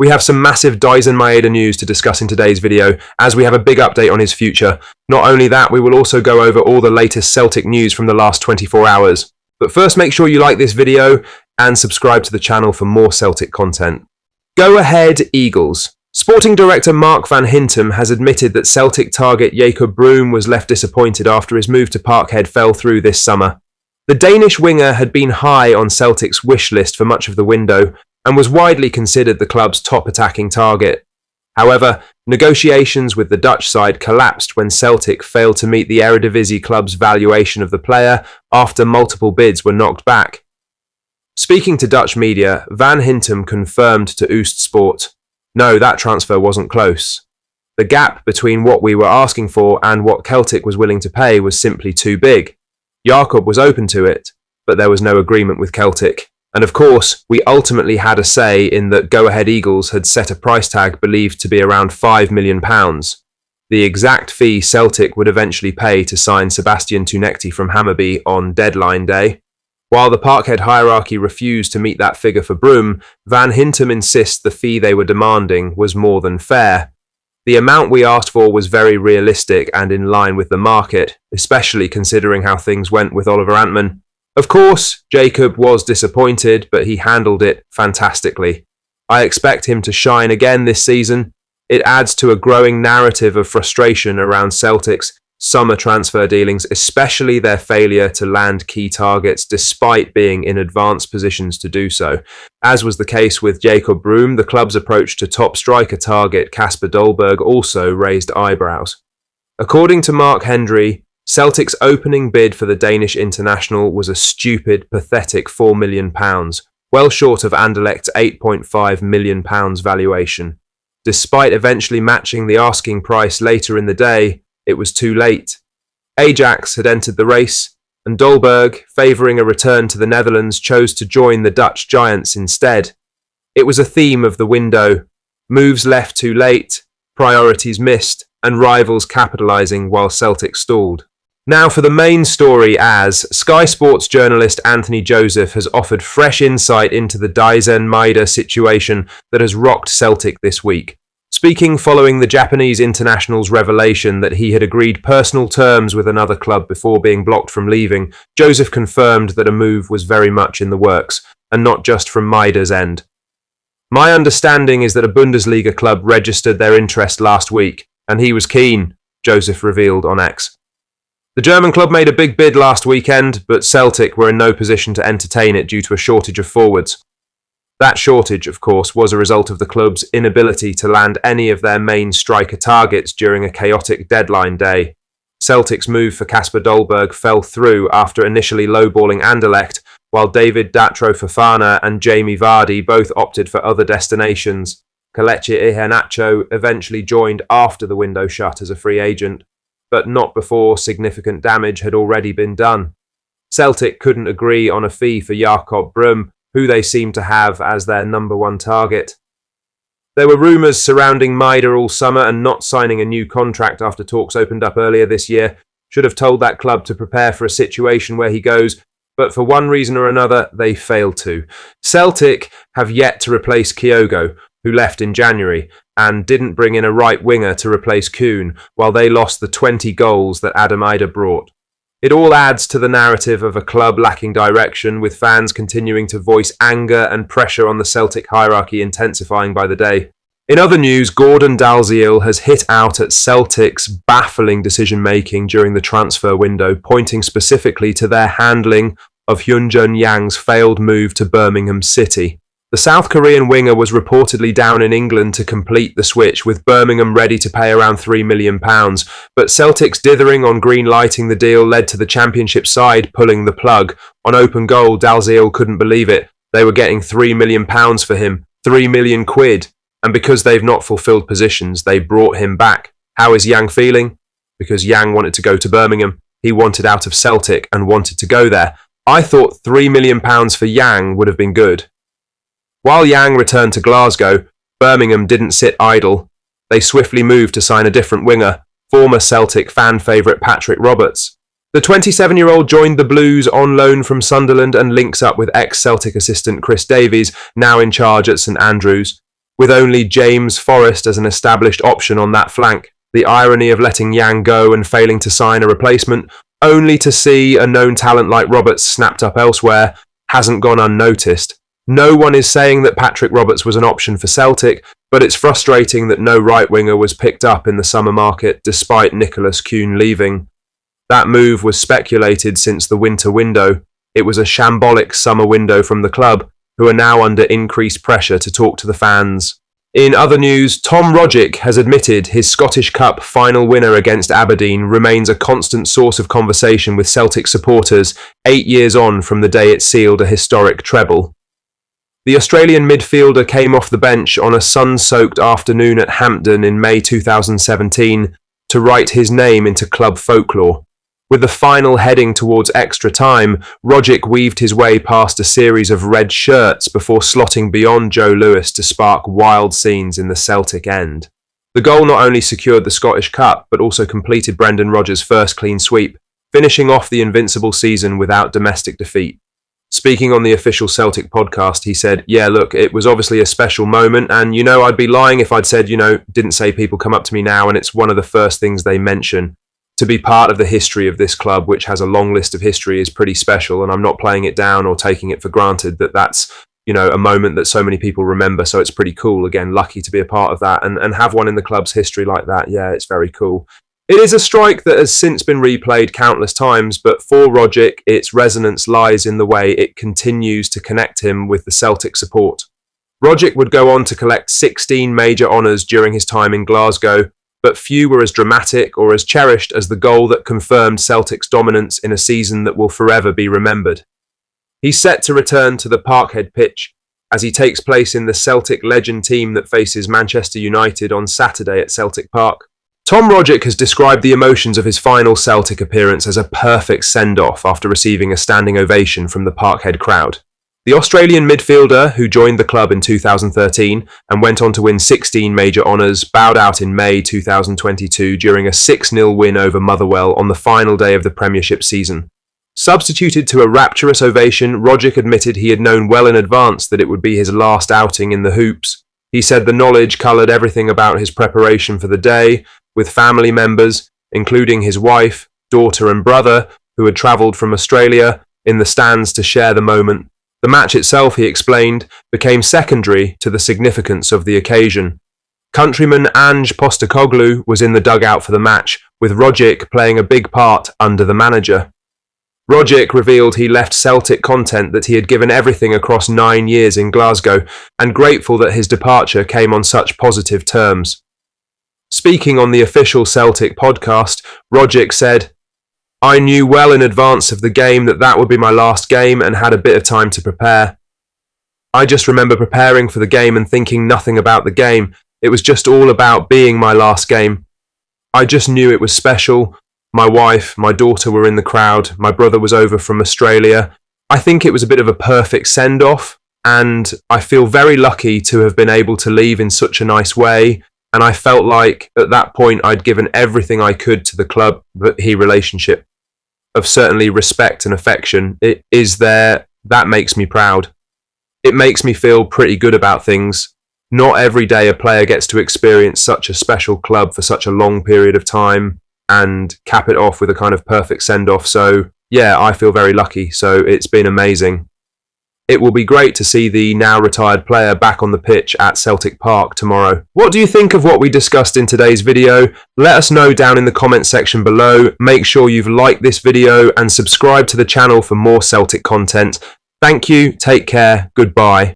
We have some massive Daizen Maeda news to discuss in today's video, as we have a big update on his future. Not only that, we will also go over all the latest Celtic news from the last 24 hours. But first, make sure you like this video and subscribe to the channel for more Celtic content. Go ahead, Eagles. Sporting director Mark van Hintem has admitted that Celtic target Jacob Broom was left disappointed after his move to Parkhead fell through this summer. The Danish winger had been high on Celtic's wish list for much of the window and was widely considered the club's top attacking target. However, negotiations with the Dutch side collapsed when Celtic failed to meet the Eredivisie club's valuation of the player after multiple bids were knocked back. Speaking to Dutch media, Van Hintem confirmed to Oostsport, "No, that transfer wasn't close. The gap between what we were asking for and what Celtic was willing to pay was simply too big. Jakob was open to it, but there was no agreement with Celtic. And of course, we ultimately had a say in that Go Ahead Eagles had set a price tag believed to be around £5 million, the exact fee Celtic would eventually pay to sign Sebastian Tunekti from Hammarby on deadline day. While the Parkhead hierarchy refused to meet that figure for Broom, Van Hintem insists the fee they were demanding was more than fair. The amount we asked for was very realistic and in line with the market, especially considering how things went with Oliver Antman. Of course, Jacob was disappointed, but he handled it fantastically. I expect him to shine again this season. It adds to a growing narrative of frustration around Celtic's summer transfer dealings, especially their failure to land key targets despite being in advanced positions to do so. As was the case with Jacob Broom, the club's approach to top striker target Kasper Dolberg also raised eyebrows. According to Mark Hendry, Celtic's opening bid for the Danish international was a stupid, pathetic £4 million, well short of Anderlecht's £8.5 million valuation. Despite eventually matching the asking price later in the day, it was too late. Ajax had entered the race, and Dolberg, favouring a return to the Netherlands, chose to join the Dutch giants instead. It was a theme of the window: moves left too late, priorities missed, and rivals capitalising while Celtic stalled. Now for the main story, as Sky Sports journalist Anthony Joseph has offered fresh insight into the Daizen Maeda situation that has rocked Celtic this week. Speaking following the Japanese international's revelation that he had agreed personal terms with another club before being blocked from leaving, Joseph confirmed that a move was very much in the works, and not just from Maeda's end. "My understanding is that a Bundesliga club registered their interest last week, and he was keen," Joseph revealed on X. "The German club made a big bid last weekend, but Celtic were in no position to entertain it due to a shortage of forwards. That shortage, of course, was a result of the club's inability to land any of their main striker targets during a chaotic deadline day. Celtic's move for Kasper Dolberg fell through after initially lowballing Anderlecht, while David Datro Fofana and Jamie Vardy both opted for other destinations. Kelechi Iheanacho eventually joined after the window shut as a free agent, but not before significant damage had already been done. Celtic couldn't agree on a fee for Jakob Broom, who they seemed to have as their number one target. There were rumours surrounding Maeda all summer, and not signing a new contract after talks opened up earlier this year should have told that club to prepare for a situation where he goes, but for one reason or another, they failed to. Celtic have yet to replace Kyogo, who left in January, and didn't bring in a right winger to replace Kuhn, while they lost the 20 goals that Adam Maeda brought. It all adds to the narrative of a club lacking direction, with fans continuing to voice anger and pressure on the Celtic hierarchy intensifying by the day. In other news, Gordon Dalziel has hit out at Celtic's baffling decision-making during the transfer window, pointing specifically to their handling of Hyunjun Yang's failed move to Birmingham City. The South Korean winger was reportedly down in England to complete the switch, with Birmingham ready to pay around £3 million, but Celtic's dithering on green-lighting the deal led to the Championship side pulling the plug. On open goal, Dalziel couldn't believe it. They were getting £3 million for him, £3 million, and because they've not fulfilled positions, they brought him back. How is Yang feeling? Because Yang wanted to go to Birmingham. He wanted out of Celtic and wanted to go there. I thought £3 million for Yang would have been good. While Yang returned to Glasgow, Birmingham didn't sit idle. They swiftly moved to sign a different winger, former Celtic fan favourite Patrick Roberts. The 27-year-old joined the Blues on loan from Sunderland and links up with ex-Celtic assistant Chris Davies, now in charge at St Andrews. with only James Forrest as an established option on that flank. The irony of letting Yang go and failing to sign a replacement, only to see a known talent like Roberts snapped up elsewhere, hasn't gone unnoticed. No one is saying that Patrick Roberts was an option for Celtic, but it's frustrating that no right-winger was picked up in the summer market despite Nicholas Kuhn leaving. That move was speculated since the winter window. It was a shambolic summer window from the club, who are now under increased pressure to talk to the fans. In other news, Tom Rogic has admitted his Scottish Cup final winner against Aberdeen remains a constant source of conversation with Celtic supporters 8 years on from the day it sealed a historic treble. The Australian midfielder came off the bench on a sun-soaked afternoon at Hampden in May 2017 to write his name into club folklore. With the final heading towards extra time, Rogic weaved his way past a series of red shirts before slotting beyond Joe Lewis to spark wild scenes in the Celtic end. The goal not only secured the Scottish Cup, but also completed Brendan Rodgers' first clean sweep, finishing off the invincible season without domestic defeat. Speaking on the official Celtic podcast, he said, "Yeah, look, it was obviously a special moment, and I'd be lying if I'd said, didn't say people come up to me now, and it's one of the first things they mention. To be part of the history of this club, which has a long list of history, is pretty special, and I'm not playing it down or taking it for granted that's a moment that so many people remember, so it's pretty cool. Again, lucky to be a part of that and have one in the club's history like that. Yeah, it's very cool." It is a strike that has since been replayed countless times, but for Rogic, its resonance lies in the way it continues to connect him with the Celtic support. Rogic would go on to collect 16 major honours during his time in Glasgow, but few were as dramatic or as cherished as the goal that confirmed Celtic's dominance in a season that will forever be remembered. He's set to return to the Parkhead pitch as he takes place in the Celtic legend team that faces Manchester United on Saturday at Celtic Park. Tom Rogic has described the emotions of his final Celtic appearance as a perfect send-off after receiving a standing ovation from the Parkhead crowd. The Australian midfielder, who joined the club in 2013 and went on to win 16 major honours, bowed out in May 2022 during a 6-0 win over Motherwell on the final day of the Premiership season. Substituted to a rapturous ovation, Rogic admitted he had known well in advance that it would be his last outing in the hoops. He said the knowledge coloured everything about his preparation for the day, with family members, including his wife, daughter and brother, who had travelled from Australia, in the stands to share the moment. The match itself, he explained, became secondary to the significance of the occasion. Countryman Ange Postecoglou was in the dugout for the match, with Rogic playing a big part under the manager. Rogic revealed he left Celtic content that he had given everything across 9 years in Glasgow, and grateful that his departure came on such positive terms. Speaking on the official Celtic podcast, Rogic said, "I knew well in advance of the game that would be my last game and had a bit of time to prepare. I just remember preparing for the game and thinking nothing about the game. It was just all about being my last game. I just knew it was special. My wife, my daughter were in the crowd. My brother was over from Australia. I think it was a bit of a perfect send-off, and I feel very lucky to have been able to leave in such a nice way. And I felt like at that point I'd given everything I could to the club, but he relationship of certainly respect and affection. It is there. That makes me proud. It makes me feel pretty good about things. Not every day a player gets to experience such a special club for such a long period of time and cap it off with a kind of perfect send-off. So yeah, I feel very lucky. So it's been amazing. It will be great to see the now retired player back on the pitch at Celtic Park tomorrow. What do you think of what we discussed in today's video? Let us know down in the comment section below. Make sure you've liked this video and subscribe to the channel for more Celtic content. Thank you, take care, goodbye.